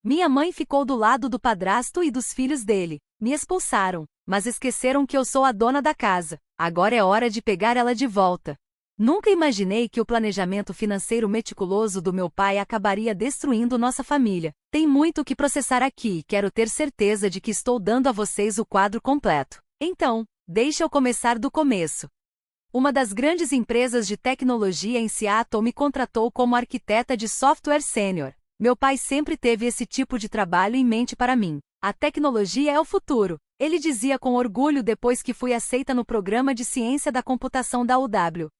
Minha mãe ficou do lado do padrasto e dos filhos dele. Me expulsaram, mas esqueceram que eu sou a dona da casa. Agora é hora de pegar ela de volta. Nunca imaginei que o planejamento financeiro meticuloso do meu pai acabaria destruindo nossa família. Tem muito o que processar aqui e quero ter certeza de que estou dando a vocês o quadro completo. Então, deixa eu começar do começo. Uma das grandes empresas de tecnologia em Seattle me contratou como arquiteta de software sênior. Meu pai sempre teve esse tipo de trabalho em mente para mim. A tecnologia é o futuro, ele dizia com orgulho depois que fui aceita no programa de ciência da computação da UW.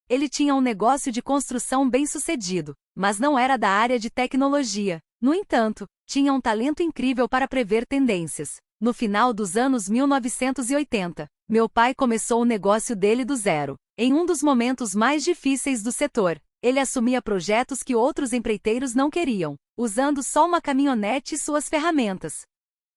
Ele tinha um negócio de construção bem-sucedido, mas não era da área de tecnologia. No entanto, tinha um talento incrível para prever tendências. No final dos anos 1980, meu pai começou o negócio dele do zero. Em um dos momentos mais difíceis do setor, ele assumia projetos que outros empreiteiros não queriam, usando só uma caminhonete e suas ferramentas.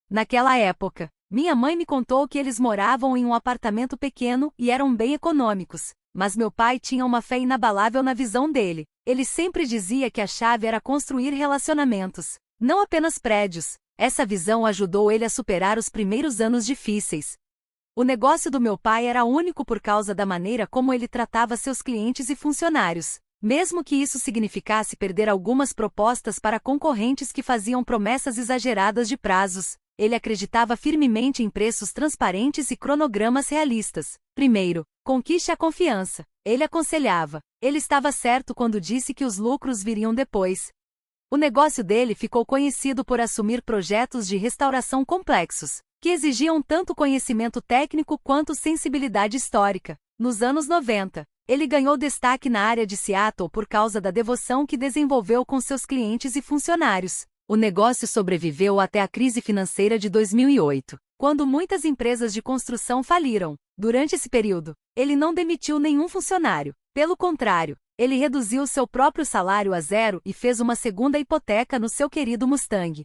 Naquela época, minha mãe me contou que eles moravam em um apartamento pequeno e eram bem econômicos. Mas meu pai tinha uma fé inabalável na visão dele. Ele sempre dizia que a chave era construir relacionamentos, não apenas prédios. Essa visão ajudou ele a superar os primeiros anos difíceis. O negócio do meu pai era único por causa da maneira como ele tratava seus clientes e funcionários, mesmo que isso significasse perder algumas propostas para concorrentes que faziam promessas exageradas de prazos. Ele acreditava firmemente em preços transparentes e cronogramas realistas. Primeiro, conquiste a confiança. Ele aconselhava. Ele estava certo quando disse que os lucros viriam depois. O negócio dele ficou conhecido por assumir projetos de restauração complexos, que exigiam tanto conhecimento técnico quanto sensibilidade histórica. Nos anos 90, ele ganhou destaque na área de Seattle por causa da devoção que desenvolveu com seus clientes e funcionários. O negócio sobreviveu até a crise financeira de 2008, quando muitas empresas de construção faliram. Durante esse período, ele não demitiu nenhum funcionário. Pelo contrário, ele reduziu seu próprio salário a zero e fez uma segunda hipoteca no seu querido Mustang.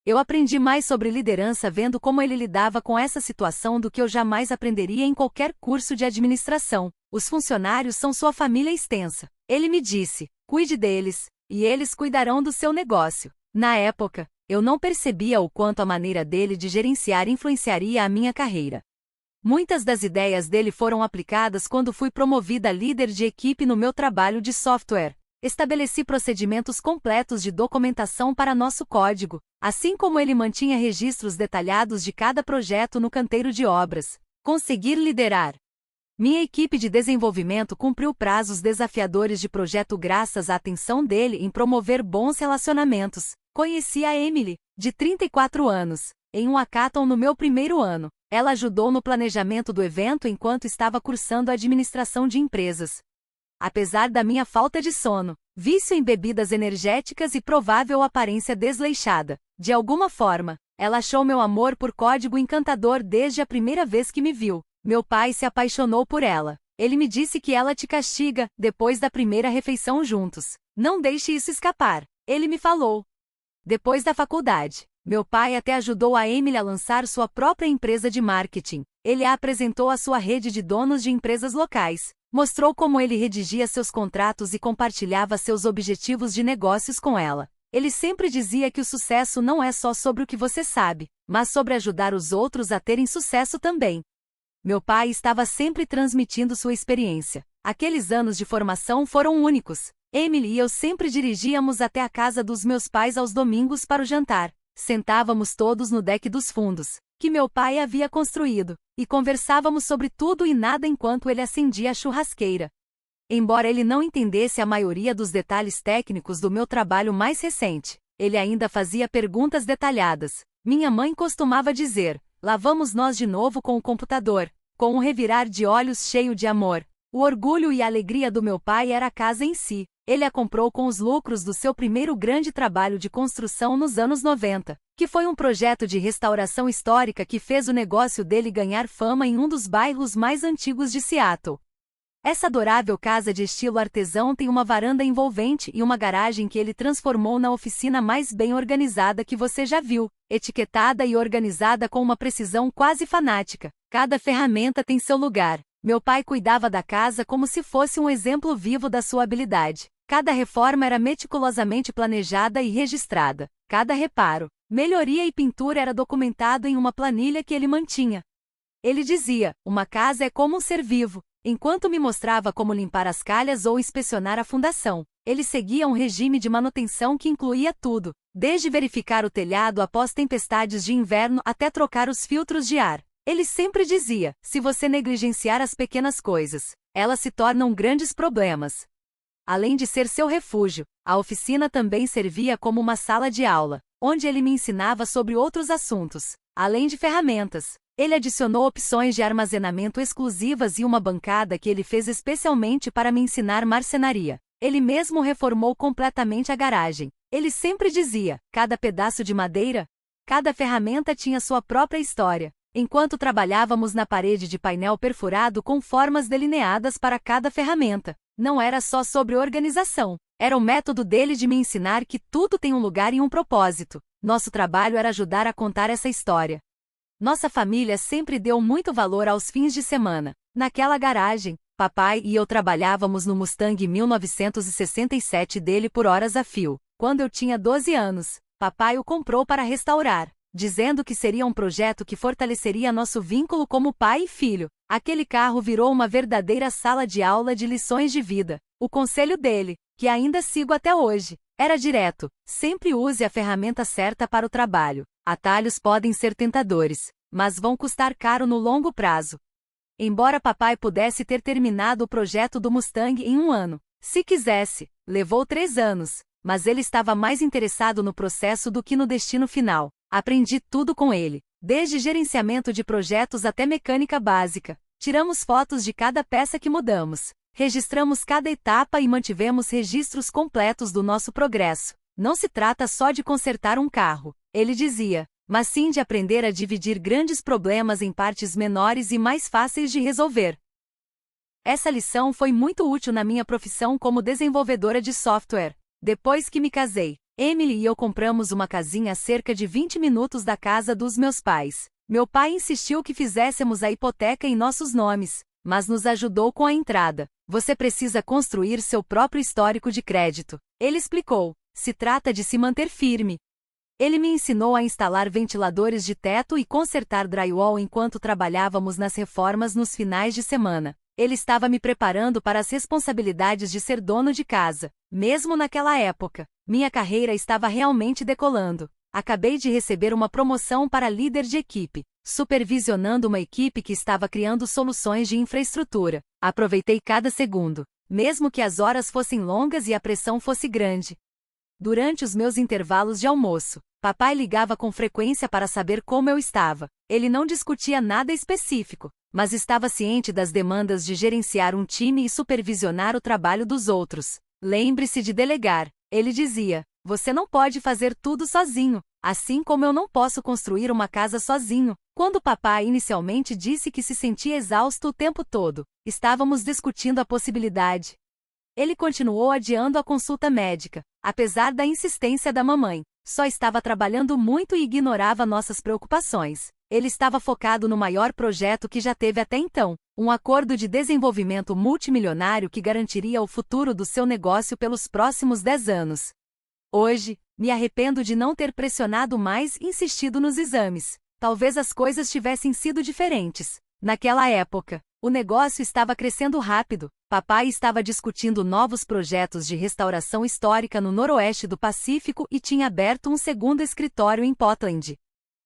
Eu aprendi mais sobre liderança vendo como ele lidava com essa situação do que eu jamais aprenderia em qualquer curso de administração. Os funcionários são sua família extensa. Ele me disse, cuide deles, e eles cuidarão do seu negócio. Na época, eu não percebia o quanto a maneira dele de gerenciar influenciaria a minha carreira. Muitas das ideias dele foram aplicadas quando fui promovida a líder de equipe no meu trabalho de software. Estabeleci procedimentos completos de documentação para nosso código, assim como ele mantinha registros detalhados de cada projeto no canteiro de obras. Conseguir liderar. Minha equipe de desenvolvimento cumpriu prazos desafiadores de projeto graças à atenção dele em promover bons relacionamentos. Conheci a Emily, de 34 anos, em um hackathon no meu primeiro ano. Ela ajudou no planejamento do evento enquanto estava cursando administração de empresas. Apesar da minha falta de sono, vício em bebidas energéticas e provável aparência desleixada, de alguma forma, ela achou meu amor por código encantador desde a primeira vez que me viu. Meu pai se apaixonou por ela. Ele me disse que ela te castiga depois da primeira refeição juntos. Não deixe isso escapar, ele me falou. Depois da faculdade, meu pai até ajudou a Emily a lançar sua própria empresa de marketing. Ele a apresentou à sua rede de donos de empresas locais, mostrou como ele redigia seus contratos e compartilhava seus objetivos de negócios com ela. Ele sempre dizia que o sucesso não é só sobre o que você sabe, mas sobre ajudar os outros a terem sucesso também. Meu pai estava sempre transmitindo sua experiência. Aqueles anos de formação foram únicos. Emily e eu sempre dirigíamos até a casa dos meus pais aos domingos para o jantar. Sentávamos todos no deck dos fundos, que meu pai havia construído, e conversávamos sobre tudo e nada enquanto ele acendia a churrasqueira. Embora ele não entendesse a maioria dos detalhes técnicos do meu trabalho mais recente, ele ainda fazia perguntas detalhadas. Minha mãe costumava dizer, lá vamos nós de novo com o computador, com um revirar de olhos cheio de amor. O orgulho e a alegria do meu pai era a casa em si. Ele a comprou com os lucros do seu primeiro grande trabalho de construção nos anos 90, que foi um projeto de restauração histórica que fez o negócio dele ganhar fama em um dos bairros mais antigos de Seattle. Essa adorável casa de estilo artesão tem uma varanda envolvente e uma garagem que ele transformou na oficina mais bem organizada que você já viu, etiquetada e organizada com uma precisão quase fanática. Cada ferramenta tem seu lugar. Meu pai cuidava da casa como se fosse um exemplo vivo da sua habilidade. Cada reforma era meticulosamente planejada e registrada. Cada reparo, melhoria e pintura era documentado em uma planilha que ele mantinha. Ele dizia: uma casa é como um ser vivo. Enquanto me mostrava como limpar as calhas ou inspecionar a fundação, ele seguia um regime de manutenção que incluía tudo, desde verificar o telhado após tempestades de inverno até trocar os filtros de ar. Ele sempre dizia: se você negligenciar as pequenas coisas, elas se tornam grandes problemas. Além de ser seu refúgio, a oficina também servia como uma sala de aula, onde ele me ensinava sobre outros assuntos. Além de ferramentas, ele adicionou opções de armazenamento exclusivas e uma bancada que ele fez especialmente para me ensinar marcenaria. Ele mesmo reformou completamente a garagem. Ele sempre dizia: cada pedaço de madeira, cada ferramenta tinha sua própria história. Enquanto trabalhávamos na parede de painel perfurado com formas delineadas para cada ferramenta, não era só sobre organização. Era o método dele de me ensinar que tudo tem um lugar e um propósito. Nosso trabalho era ajudar a contar essa história. Nossa família sempre deu muito valor aos fins de semana. Naquela garagem, papai e eu trabalhávamos no Mustang 1967 dele por horas a fio. Quando eu tinha 12 anos, papai o comprou para restaurar, dizendo que seria um projeto que fortaleceria nosso vínculo como pai e filho. Aquele carro virou uma verdadeira sala de aula de lições de vida. O conselho dele, que ainda sigo até hoje, era direto: sempre use a ferramenta certa para o trabalho. Atalhos podem ser tentadores, mas vão custar caro no longo prazo. Embora papai pudesse ter terminado o projeto do Mustang em 1 ano, se quisesse, levou 3 anos, mas ele estava mais interessado no processo do que no destino final. Aprendi tudo com ele, desde gerenciamento de projetos até mecânica básica. Tiramos fotos de cada peça que mudamos, registramos cada etapa e mantivemos registros completos do nosso progresso. Não se trata só de consertar um carro, ele dizia, mas sim de aprender a dividir grandes problemas em partes menores e mais fáceis de resolver. Essa lição foi muito útil na minha profissão como desenvolvedora de software. Depois que me casei, Emily e eu compramos uma casinha a cerca de 20 minutos da casa dos meus pais. Meu pai insistiu que fizéssemos a hipoteca em nossos nomes, mas nos ajudou com a entrada. Você precisa construir seu próprio histórico de crédito, ele explicou. Se trata de se manter firme. Ele me ensinou a instalar ventiladores de teto e consertar drywall enquanto trabalhávamos nas reformas nos finais de semana. Ele estava me preparando para as responsabilidades de ser dono de casa. Mesmo naquela época, minha carreira estava realmente decolando. Acabei de receber uma promoção para líder de equipe, supervisionando uma equipe que estava criando soluções de infraestrutura. Aproveitei cada segundo, mesmo que as horas fossem longas e a pressão fosse grande. Durante os meus intervalos de almoço, papai ligava com frequência para saber como eu estava. Ele não discutia nada específico, mas estava ciente das demandas de gerenciar um time e supervisionar o trabalho dos outros. Lembre-se de delegar, ele dizia. Você não pode fazer tudo sozinho, assim como eu não posso construir uma casa sozinho. Quando papai inicialmente disse que se sentia exausto o tempo todo, estávamos discutindo a possibilidade. Ele continuou adiando a consulta médica, apesar da insistência da mamãe. Só estava trabalhando muito e ignorava nossas preocupações. Ele estava focado no maior projeto que já teve até então, um acordo de desenvolvimento multimilionário que garantiria o futuro do seu negócio pelos próximos 10 anos. Hoje, me arrependo de não ter pressionado mais e insistido nos exames. Talvez as coisas tivessem sido diferentes. Naquela época, o negócio estava crescendo rápido. Papai estava discutindo novos projetos de restauração histórica no noroeste do Pacífico e tinha aberto um segundo escritório em Portland.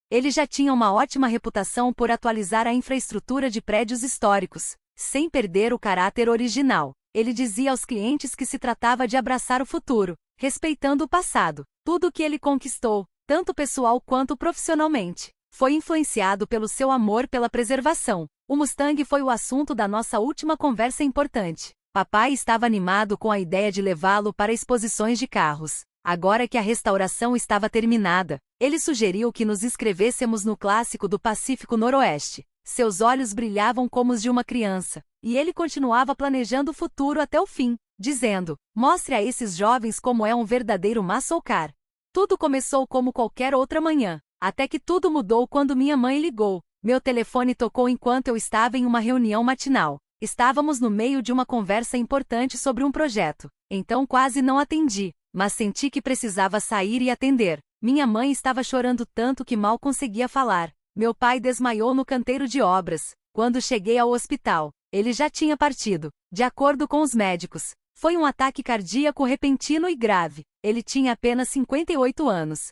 Ele já tinha uma ótima reputação por atualizar a infraestrutura de prédios históricos, sem perder o caráter original. Ele dizia aos clientes que se tratava de abraçar o futuro, respeitando o passado. Tudo o que ele conquistou, tanto pessoal quanto profissionalmente, foi influenciado pelo seu amor pela preservação. O Mustang foi o assunto da nossa última conversa importante. Papai estava animado com a ideia de levá-lo para exposições de carros. Agora que a restauração estava terminada, ele sugeriu que nos inscrevêssemos no clássico do Pacífico Noroeste. Seus olhos brilhavam como os de uma criança, e ele continuava planejando o futuro até o fim, dizendo: mostre a esses jovens como é um verdadeiro muscle car. Tudo começou como qualquer outra manhã, até que tudo mudou quando minha mãe ligou. Meu telefone tocou enquanto eu estava em uma reunião matinal. Estávamos no meio de uma conversa importante sobre um projeto, então quase não atendi, mas senti que precisava sair e atender. Minha mãe estava chorando tanto que mal conseguia falar. Meu pai desmaiou no canteiro de obras. Quando cheguei ao hospital, ele já tinha partido. De acordo com os médicos, foi um ataque cardíaco repentino e grave. Ele tinha apenas 58 anos.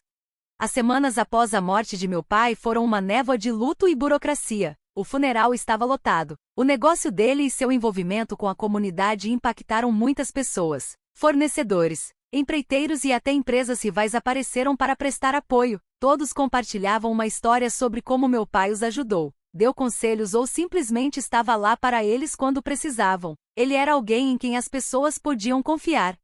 As semanas após a morte de meu pai foram uma névoa de luto e burocracia. O funeral estava lotado. O negócio dele e seu envolvimento com a comunidade impactaram muitas pessoas. Fornecedores, empreiteiros e até empresas rivais apareceram para prestar apoio. Todos compartilhavam uma história sobre como meu pai os ajudou, deu conselhos ou simplesmente estava lá para eles quando precisavam. Ele era alguém em quem as pessoas podiam confiar.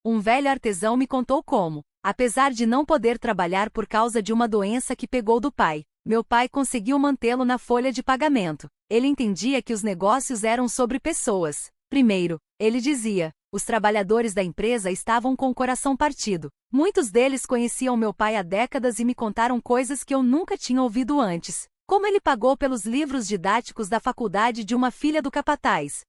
Um velho artesão me contou como, apesar de não poder trabalhar por causa de uma doença que pegou do pai, meu pai conseguiu mantê-lo na folha de pagamento. Ele entendia que os negócios eram sobre pessoas. Primeiro, ele dizia, os trabalhadores da empresa estavam com o coração partido. Muitos deles conheciam meu pai há décadas e me contaram coisas que eu nunca tinha ouvido antes. Como ele pagou pelos livros didáticos da faculdade de uma filha do capataz.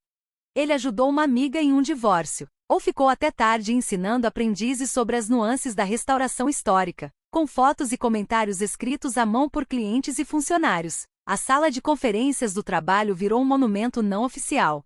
Ele ajudou uma amiga em um divórcio. Ou ficou até tarde ensinando aprendizes sobre as nuances da restauração histórica, com fotos e comentários escritos à mão por clientes e funcionários. A sala de conferências do trabalho virou um monumento não oficial.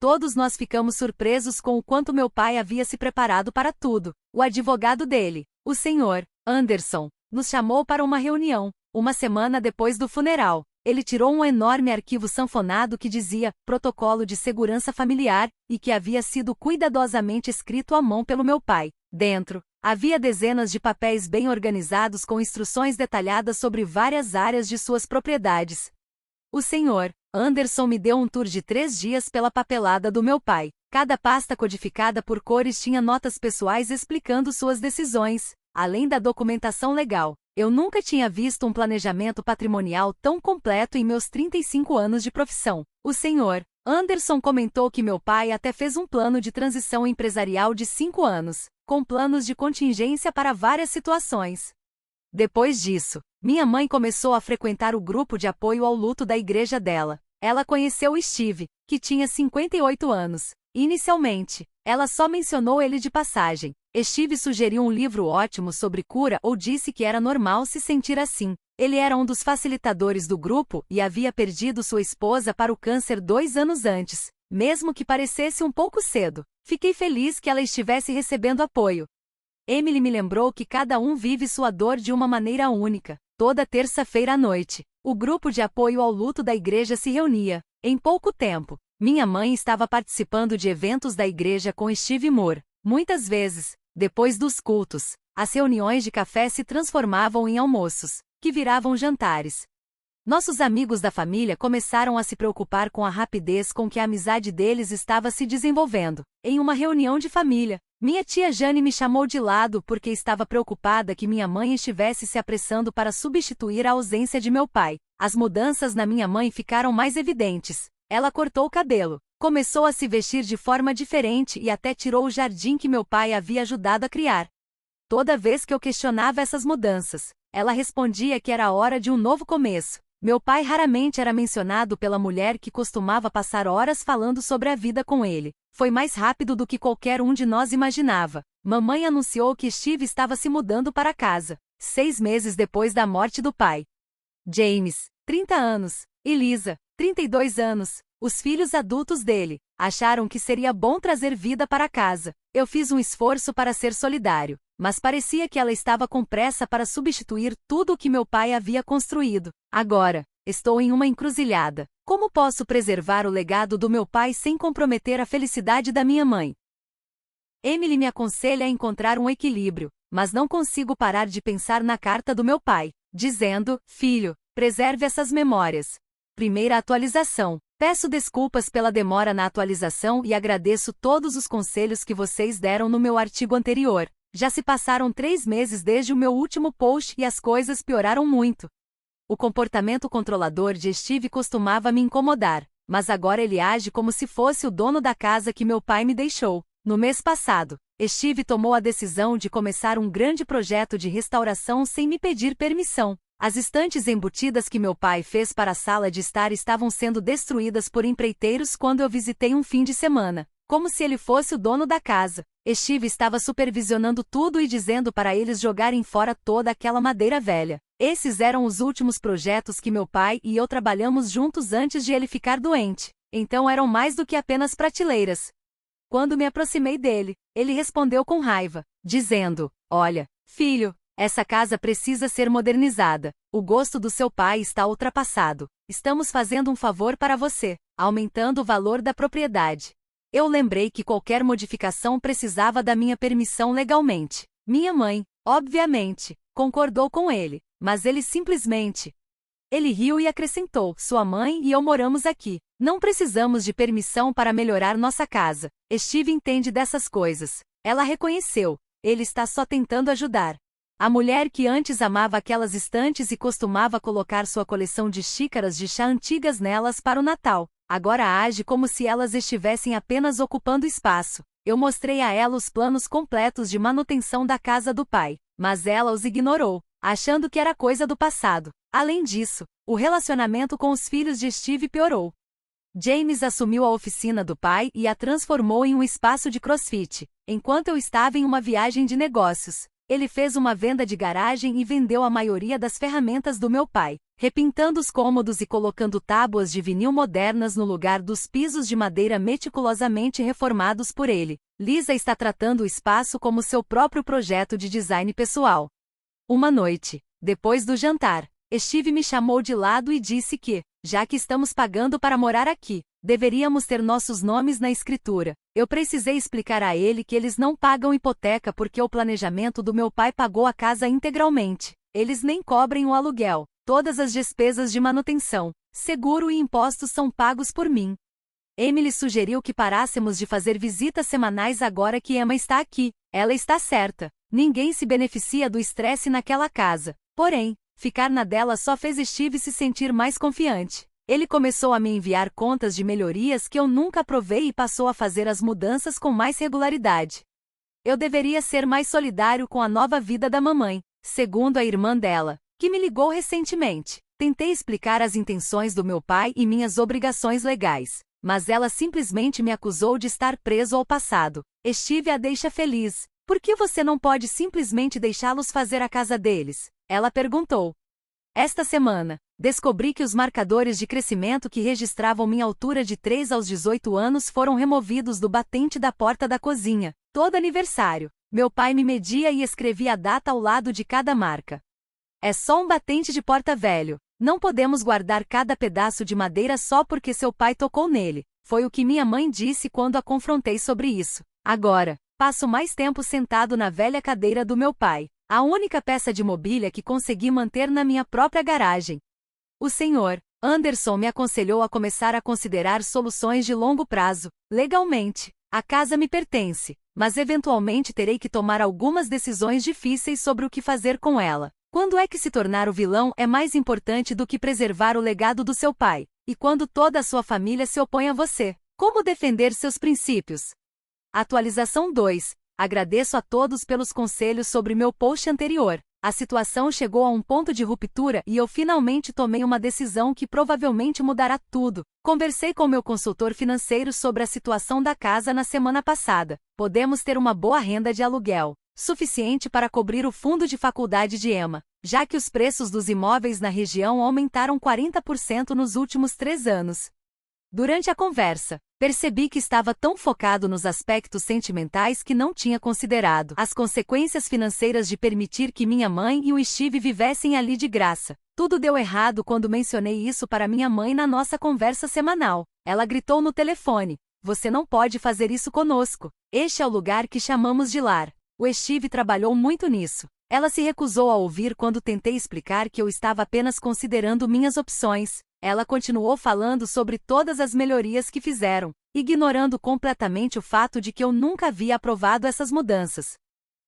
Todos nós ficamos surpresos com o quanto meu pai havia se preparado para tudo. O advogado dele, o Sr. Anderson, nos chamou para uma reunião, uma semana depois do funeral. Ele tirou um enorme arquivo sanfonado que dizia Protocolo de Segurança Familiar e que havia sido cuidadosamente escrito à mão pelo meu pai. Dentro, havia dezenas de papéis bem organizados com instruções detalhadas sobre várias áreas de suas propriedades. O Sr. Anderson me deu um tour de 3 dias pela papelada do meu pai. Cada pasta codificada por cores tinha notas pessoais explicando suas decisões, além da documentação legal. Eu nunca tinha visto um planejamento patrimonial tão completo em meus 35 anos de profissão. O Sr. Anderson comentou que meu pai até fez um plano de transição empresarial de 5 anos, com planos de contingência para várias situações. Depois disso, minha mãe começou a frequentar o grupo de apoio ao luto da igreja dela. Ela conheceu Steve, que tinha 58 anos. Inicialmente, ela só mencionou ele de passagem. Steve sugeriu um livro ótimo sobre cura ou disse que era normal se sentir assim. Ele era um dos facilitadores do grupo e havia perdido sua esposa para o câncer 2 anos antes, mesmo que parecesse um pouco cedo. Fiquei feliz que ela estivesse recebendo apoio. Emily me lembrou que cada um vive sua dor de uma maneira única. Toda terça-feira à noite, o grupo de apoio ao luto da igreja se reunia. Em pouco tempo, minha mãe estava participando de eventos da igreja com Steve Moore. Muitas vezes, depois dos cultos, as reuniões de café se transformavam em almoços, que viravam jantares. Nossos amigos da família começaram a se preocupar com a rapidez com que a amizade deles estava se desenvolvendo. Em uma reunião de família, minha tia Jane me chamou de lado porque estava preocupada que minha mãe estivesse se apressando para substituir a ausência de meu pai. As mudanças na minha mãe ficaram mais evidentes. Ela cortou o cabelo, começou a se vestir de forma diferente e até tirou o jardim que meu pai havia ajudado a criar. Toda vez que eu questionava essas mudanças, ela respondia que era hora de um novo começo. Meu pai raramente era mencionado pela mulher que costumava passar horas falando sobre a vida com ele. Foi mais rápido do que qualquer um de nós imaginava. Mamãe anunciou que Steve estava se mudando para casa, 6 meses depois da morte do pai. James, 30 anos, e Lisa, 32 anos, os filhos adultos dele, acharam que seria bom trazer vida para casa. Eu fiz um esforço para ser solidário, mas parecia que ela estava com pressa para substituir tudo o que meu pai havia construído. Agora, estou em uma encruzilhada. Como posso preservar o legado do meu pai sem comprometer a felicidade da minha mãe? Emily me aconselha a encontrar um equilíbrio, mas não consigo parar de pensar na carta do meu pai, dizendo, filho, preserve essas memórias. Primeira atualização. Peço desculpas pela demora na atualização e agradeço todos os conselhos que vocês deram no meu artigo anterior. Já se passaram 3 meses desde o meu último post e as coisas pioraram muito. O comportamento controlador de Steve costumava me incomodar, mas agora ele age como se fosse o dono da casa que meu pai me deixou. No mês passado, Steve tomou a decisão de começar um grande projeto de restauração sem me pedir permissão. As estantes embutidas que meu pai fez para a sala de estar estavam sendo destruídas por empreiteiros quando eu visitei um fim de semana. como se ele fosse o dono da casa. Steve estava supervisionando tudo e dizendo para eles jogarem fora toda aquela madeira velha. Esses eram os últimos projetos que meu pai e eu trabalhamos juntos antes de ele ficar doente. Então eram mais do que apenas prateleiras. Quando me aproximei dele, ele respondeu com raiva, dizendo: "Olha, filho, essa casa precisa ser modernizada. O gosto do seu pai está ultrapassado. Estamos fazendo um favor para você, aumentando o valor da propriedade." Eu lembrei que qualquer modificação precisava da minha permissão legalmente. Minha mãe, obviamente, concordou com ele, mas ele simplesmente... Ele riu e acrescentou: "Sua mãe e eu moramos aqui. Não precisamos de permissão para melhorar nossa casa. Steve entende dessas coisas." Ela reconheceu. Ele está só tentando ajudar. A mulher que antes amava aquelas estantes e costumava colocar sua coleção de xícaras de chá antigas nelas para o Natal, agora age como se elas estivessem apenas ocupando espaço. Eu mostrei a ela os planos completos de manutenção da casa do pai, mas ela os ignorou, achando que era coisa do passado. Além disso, o relacionamento com os filhos de Steve piorou. James assumiu a oficina do pai e a transformou em um espaço de crossfit. Enquanto eu estava em uma viagem de negócios, ele fez uma venda de garagem e vendeu a maioria das ferramentas do meu pai, repintando os cômodos e colocando tábuas de vinil modernas no lugar dos pisos de madeira meticulosamente reformados por ele. Lisa está tratando o espaço como seu próprio projeto de design pessoal. Uma noite, depois do jantar, Steve me chamou de lado e disse que, já que estamos pagando para morar aqui, deveríamos ter nossos nomes na escritura. Eu precisei explicar a ele que eles não pagam hipoteca porque o planejamento do meu pai pagou a casa integralmente. Eles nem cobrem o aluguel. Todas as despesas de manutenção, seguro e impostos são pagos por mim. Emily sugeriu que parássemos de fazer visitas semanais agora que Emma está aqui. Ela está certa. Ninguém se beneficia do estresse naquela casa. Porém, ficar na dela só fez Steve se sentir mais confiante. Ele começou a me enviar contas de melhorias que eu nunca aprovei e passou a fazer as mudanças com mais regularidade. Eu deveria ser mais solidário com a nova vida da mamãe, segundo a irmã dela, que me ligou recentemente. Tentei explicar as intenções do meu pai e minhas obrigações legais, mas ela simplesmente me acusou de estar preso ao passado. Steve a deixa feliz. Por que você não pode simplesmente deixá-los fazer a casa deles? Ela perguntou. Esta semana, descobri que os marcadores de crescimento que registravam minha altura de 3 aos 18 anos foram removidos do batente da porta da cozinha. Todo aniversário, meu pai me media e escrevia a data ao lado de cada marca. É só um batente de porta velho. Não podemos guardar cada pedaço de madeira só porque seu pai tocou nele. Foi o que minha mãe disse quando a confrontei sobre isso. Agora, passo mais tempo sentado na velha cadeira do meu pai, a única peça de mobília que consegui manter na minha própria garagem. O Sr. Anderson me aconselhou a começar a considerar soluções de longo prazo. Legalmente, a casa me pertence, mas eventualmente terei que tomar algumas decisões difíceis sobre o que fazer com ela. Quando é que se tornar o vilão é mais importante do que preservar o legado do seu pai? E quando toda a sua família se opõe a você? Como defender seus princípios? Atualização 2. Agradeço a todos pelos conselhos sobre meu post anterior. A situação chegou a um ponto de ruptura e eu finalmente tomei uma decisão que provavelmente mudará tudo. Conversei com meu consultor financeiro sobre a situação da casa na semana passada. Podemos ter uma boa renda de aluguel, suficiente para cobrir o fundo de faculdade de Emma, já que os preços dos imóveis na região aumentaram 40% nos últimos 3 anos. Durante a conversa, percebi que estava tão focado nos aspectos sentimentais que não tinha considerado as consequências financeiras de permitir que minha mãe e o Steve vivessem ali de graça. Tudo deu errado quando mencionei isso para minha mãe na nossa conversa semanal. Ela gritou no telefone: "Você não pode fazer isso conosco. Este é o lugar que chamamos de lar." O Steve trabalhou muito nisso. Ela se recusou a ouvir quando tentei explicar que eu estava apenas considerando minhas opções. Ela continuou falando sobre todas as melhorias que fizeram, ignorando completamente o fato de que eu nunca havia aprovado essas mudanças.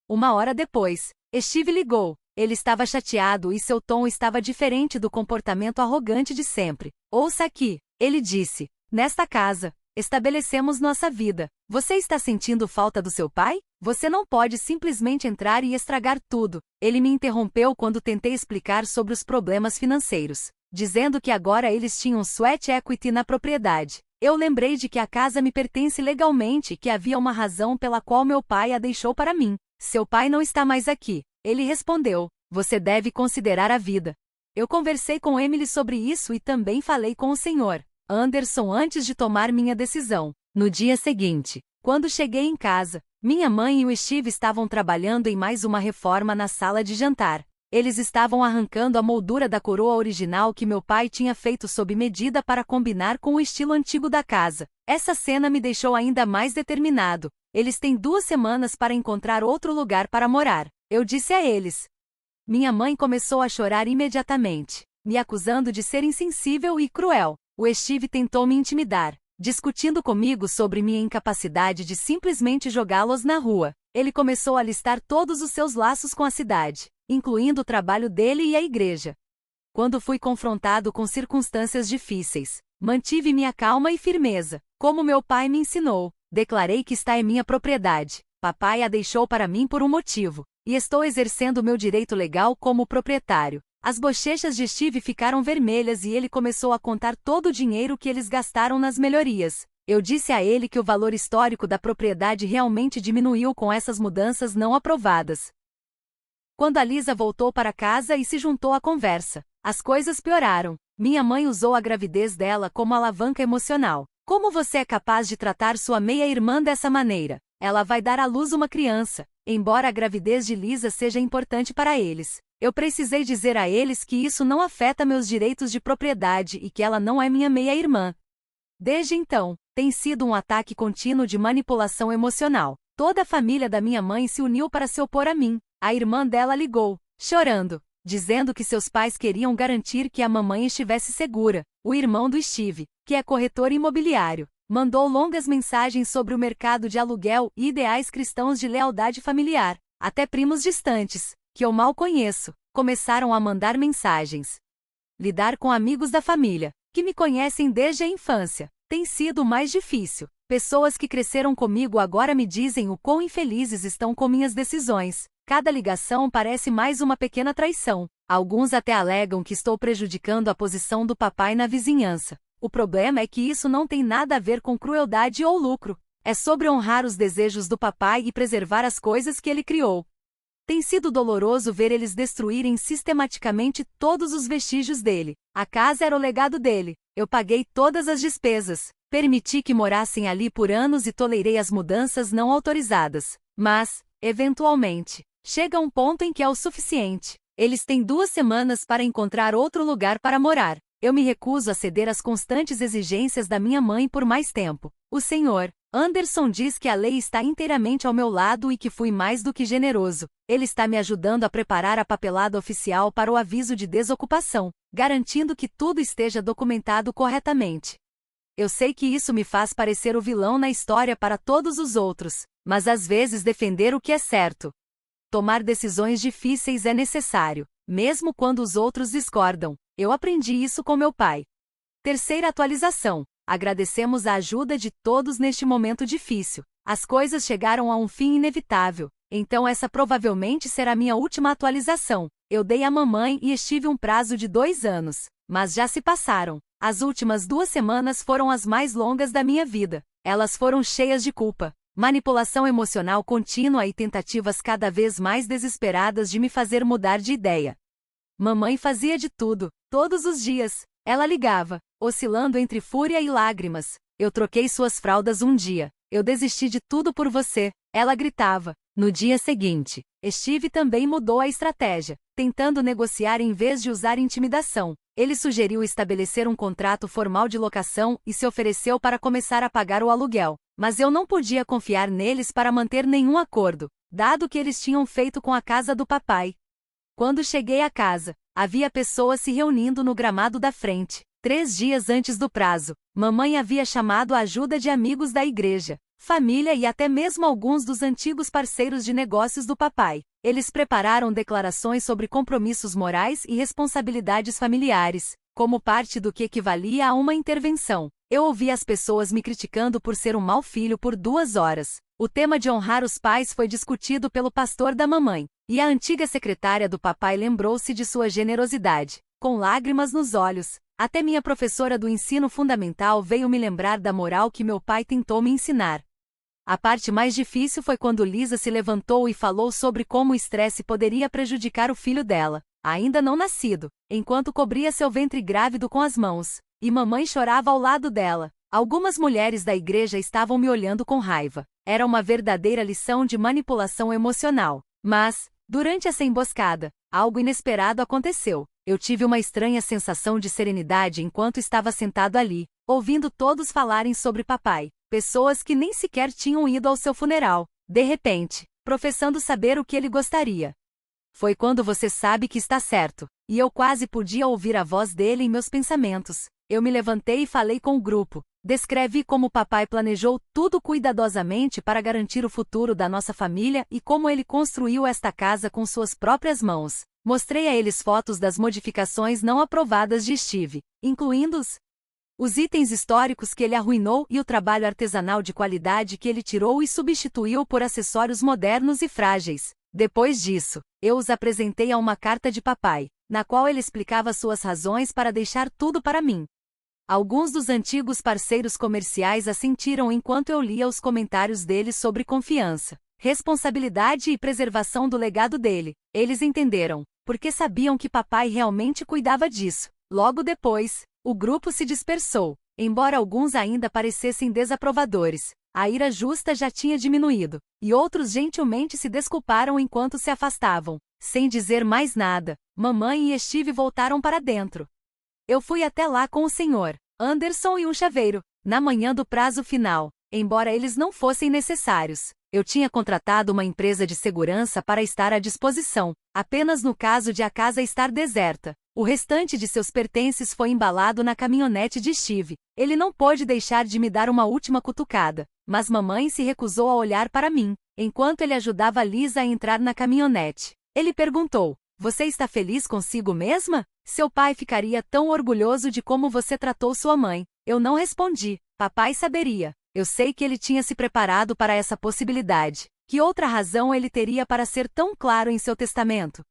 1 hora depois, Steve ligou. Ele estava chateado e seu tom estava diferente do comportamento arrogante de sempre. "Ouça aqui", ele disse. "Nesta casa, estabelecemos nossa vida. Você está sentindo falta do seu pai? Você não pode simplesmente entrar e estragar tudo." Ele me interrompeu quando tentei explicar sobre os problemas financeiros, dizendo que agora eles tinham sweat equity na propriedade. Eu lembrei de que a casa me pertence legalmente e que havia uma razão pela qual meu pai a deixou para mim. Seu pai não está mais aqui. Ele respondeu: você deve considerar a vida. Eu conversei com Emily sobre isso e também falei com o Sr. Anderson antes de tomar minha decisão. No dia seguinte, quando cheguei em casa, minha mãe e o Steve estavam trabalhando em mais uma reforma na sala de jantar. Eles estavam arrancando a moldura da coroa original que meu pai tinha feito sob medida para combinar com o estilo antigo da casa. Essa cena me deixou ainda mais determinado. Eles têm 2 semanas para encontrar outro lugar para morar. Eu disse a eles. Minha mãe começou a chorar imediatamente, me acusando de ser insensível e cruel. O Steve tentou me intimidar, discutindo comigo sobre minha incapacidade de simplesmente jogá-los na rua. Ele começou a listar todos os seus laços com a cidade, incluindo o trabalho dele e a igreja. Quando fui confrontado com circunstâncias difíceis, mantive minha calma e firmeza, como meu pai me ensinou. Declarei que está em minha propriedade. Papai a deixou para mim por um motivo, e estou exercendo meu direito legal como proprietário. As bochechas de Steve ficaram vermelhas e ele começou a contar todo o dinheiro que eles gastaram nas melhorias. Eu disse a ele que o valor histórico da propriedade realmente diminuiu com essas mudanças não aprovadas. Quando a Lisa voltou para casa e se juntou à conversa, as coisas pioraram. Minha mãe usou a gravidez dela como alavanca emocional. Como você é capaz de tratar sua meia-irmã dessa maneira? Ela vai dar à luz uma criança. Embora a gravidez de Lisa seja importante para eles, eu precisei dizer a eles que isso não afeta meus direitos de propriedade e que ela não é minha meia-irmã. Desde então, tem sido um ataque contínuo de manipulação emocional. Toda a família da minha mãe se uniu para se opor a mim. A irmã dela ligou, chorando, dizendo que seus pais queriam garantir que a mamãe estivesse segura. O irmão do Steve, que é corretor imobiliário, mandou longas mensagens sobre o mercado de aluguel e ideais cristãos de lealdade familiar. Até primos distantes, que eu mal conheço, começaram a mandar mensagens. Lidar com amigos da família, que me conhecem desde a infância, tem sido o mais difícil. Pessoas que cresceram comigo agora me dizem o quão infelizes estão com minhas decisões. Cada ligação parece mais uma pequena traição. Alguns até alegam que estou prejudicando a posição do papai na vizinhança. O problema é que isso não tem nada a ver com crueldade ou lucro. É sobre honrar os desejos do papai e preservar as coisas que ele criou. Tem sido doloroso ver eles destruírem sistematicamente todos os vestígios dele. A casa era o legado dele. Eu paguei todas as despesas, permiti que morassem ali por anos e tolerei as mudanças não autorizadas. Mas, eventualmente, chega um ponto em que é o suficiente. Eles têm 2 semanas para encontrar outro lugar para morar. Eu me recuso a ceder às constantes exigências da minha mãe por mais tempo. O Sr. Anderson diz que a lei está inteiramente ao meu lado e que fui mais do que generoso. Ele está me ajudando a preparar a papelada oficial para o aviso de desocupação, garantindo que tudo esteja documentado corretamente. Eu sei que isso me faz parecer o vilão na história para todos os outros, mas às vezes defender o que é certo. Tomar decisões difíceis é necessário, mesmo quando os outros discordam. Eu aprendi isso com meu pai. Terceira atualização. Agradecemos a ajuda de todos neste momento difícil. As coisas chegaram a um fim inevitável, então essa provavelmente será minha última atualização. Eu dei à mamãe e estive um prazo de 2 anos, mas já se passaram. As últimas 2 semanas foram as mais longas da minha vida. Elas foram cheias de culpa, manipulação emocional contínua e tentativas cada vez mais desesperadas de me fazer mudar de ideia. Mamãe fazia de tudo, todos os dias. Ela ligava, oscilando entre fúria e lágrimas. Eu troquei suas fraldas um dia. Eu desisti de tudo por você. Ela gritava. No dia seguinte, Steve também mudou a estratégia, tentando negociar em vez de usar intimidação. Ele sugeriu estabelecer um contrato formal de locação e se ofereceu para começar a pagar o aluguel. Mas eu não podia confiar neles para manter nenhum acordo, dado que eles tinham feito com a casa do papai. Quando cheguei à casa, havia pessoas se reunindo no gramado da frente. 3 dias antes do prazo, mamãe havia chamado a ajuda de amigos da igreja, família e até mesmo alguns dos antigos parceiros de negócios do papai. Eles prepararam declarações sobre compromissos morais e responsabilidades familiares, como parte do que equivalia a uma intervenção. Eu ouvi as pessoas me criticando por ser um mau filho por 2 horas. O tema de honrar os pais foi discutido pelo pastor da mamãe, e a antiga secretária do papai lembrou-se de sua generosidade. Com lágrimas nos olhos, Até minha professora do ensino fundamental veio me lembrar da moral que meu pai tentou me ensinar. A parte mais difícil foi quando Lisa se levantou e falou sobre como o estresse poderia prejudicar o filho dela, ainda não nascido, enquanto cobria seu ventre grávido com as mãos, e mamãe chorava ao lado dela. Algumas mulheres da igreja estavam me olhando com raiva. Era uma verdadeira lição de manipulação emocional. Mas, durante essa emboscada, algo inesperado aconteceu. Eu tive uma estranha sensação de serenidade enquanto estava sentado ali, ouvindo todos falarem sobre papai. Pessoas que nem sequer tinham ido ao seu funeral, de repente, professando saber o que ele gostaria. Foi quando você sabe que está certo, e eu quase podia ouvir a voz dele em meus pensamentos. Eu me levantei e falei com o grupo. Descrevi como papai planejou tudo cuidadosamente para garantir o futuro da nossa família e como ele construiu esta casa com suas próprias mãos. Mostrei a eles fotos das modificações não aprovadas de Steve, incluindo os itens históricos que ele arruinou e o trabalho artesanal de qualidade que ele tirou e substituiu por acessórios modernos e frágeis. Depois disso, eu os apresentei a uma carta de papai, na qual ele explicava suas razões para deixar tudo para mim. Alguns dos antigos parceiros comerciais assentiram enquanto eu lia os comentários deles sobre confiança, responsabilidade e preservação do legado dele. Eles entenderam, porque sabiam que papai realmente cuidava disso. Logo depois, o grupo se dispersou. Embora alguns ainda parecessem desaprovadores, a ira justa já tinha diminuído, e outros gentilmente se desculparam enquanto se afastavam. Sem dizer mais nada, mamãe e Steve voltaram para dentro. Eu fui até lá com o Sr. Anderson e um chaveiro, na manhã do prazo final, embora eles não fossem necessários. Eu tinha contratado uma empresa de segurança para estar à disposição, apenas no caso de a casa estar deserta. O restante de seus pertences foi embalado na caminhonete de Steve. Ele não pôde deixar de me dar uma última cutucada, mas mamãe se recusou a olhar para mim, enquanto ele ajudava Lisa a entrar na caminhonete. Ele perguntou: "Você está feliz consigo mesma? Seu pai ficaria tão orgulhoso de como você tratou sua mãe." Eu não respondi. Papai saberia. Eu sei que ele tinha se preparado para essa possibilidade. Que outra razão ele teria para ser tão claro em seu testamento?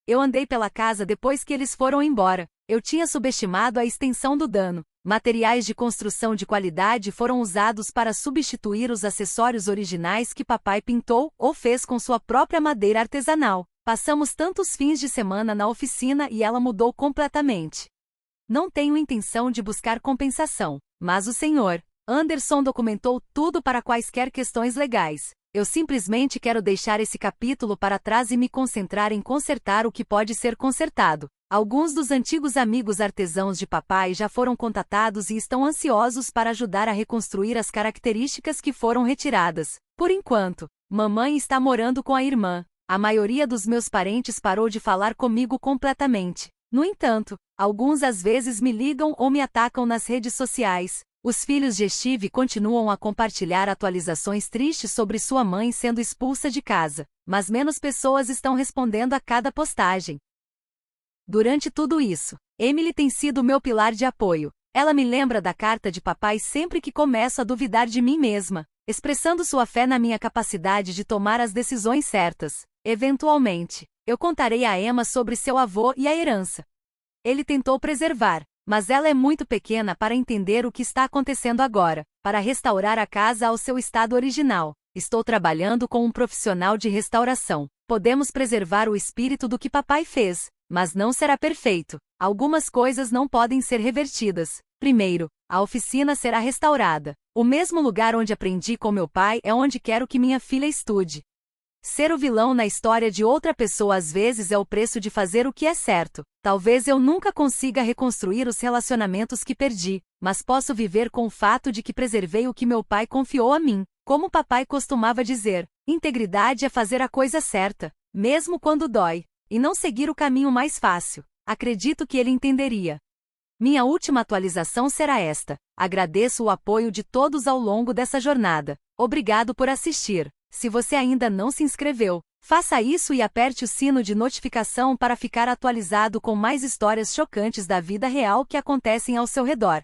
Eu andei pela casa depois que eles foram embora. Eu tinha subestimado a extensão do dano. Materiais de construção de qualidade foram usados para substituir os acessórios originais que papai pintou ou fez com sua própria madeira artesanal. Passamos tantos fins de semana na oficina e ela mudou completamente. Não tenho intenção de buscar compensação, mas o Sr. Anderson documentou tudo para quaisquer questões legais. Eu simplesmente quero deixar esse capítulo para trás e me concentrar em consertar o que pode ser consertado. Alguns dos antigos amigos artesãos de papai já foram contatados e estão ansiosos para ajudar a reconstruir as características que foram retiradas. Por enquanto, mamãe está morando com a irmã. A maioria dos meus parentes parou de falar comigo completamente. No entanto, alguns às vezes me ligam ou me atacam nas redes sociais. Os filhos de Steve continuam a compartilhar atualizações tristes sobre sua mãe sendo expulsa de casa, mas menos pessoas estão respondendo a cada postagem. Durante tudo isso, Emily tem sido meu pilar de apoio. Ela me lembra da carta de papai sempre que começo a duvidar de mim mesma, expressando sua fé na minha capacidade de tomar as decisões certas. Eventualmente, eu contarei a Emma sobre seu avô e a herança. Ele tentou preservar, mas ela é muito pequena para entender o que está acontecendo agora. Para restaurar a casa ao seu estado original, estou trabalhando com um profissional de restauração. Podemos preservar o espírito do que papai fez, mas não será perfeito. Algumas coisas não podem ser revertidas. Primeiro, a oficina será restaurada. O mesmo lugar onde aprendi com meu pai é onde quero que minha filha estude. Ser o vilão na história de outra pessoa às vezes é o preço de fazer o que é certo. Talvez eu nunca consiga reconstruir os relacionamentos que perdi, mas posso viver com o fato de que preservei o que meu pai confiou a mim. Como papai costumava dizer, integridade é fazer a coisa certa, mesmo quando dói, e não seguir o caminho mais fácil. Acredito que ele entenderia. Minha última atualização será esta. Agradeço o apoio de todos ao longo dessa jornada. Obrigado por assistir. Se você ainda não se inscreveu, faça isso e aperte o sino de notificação para ficar atualizado com mais histórias chocantes da vida real que acontecem ao seu redor.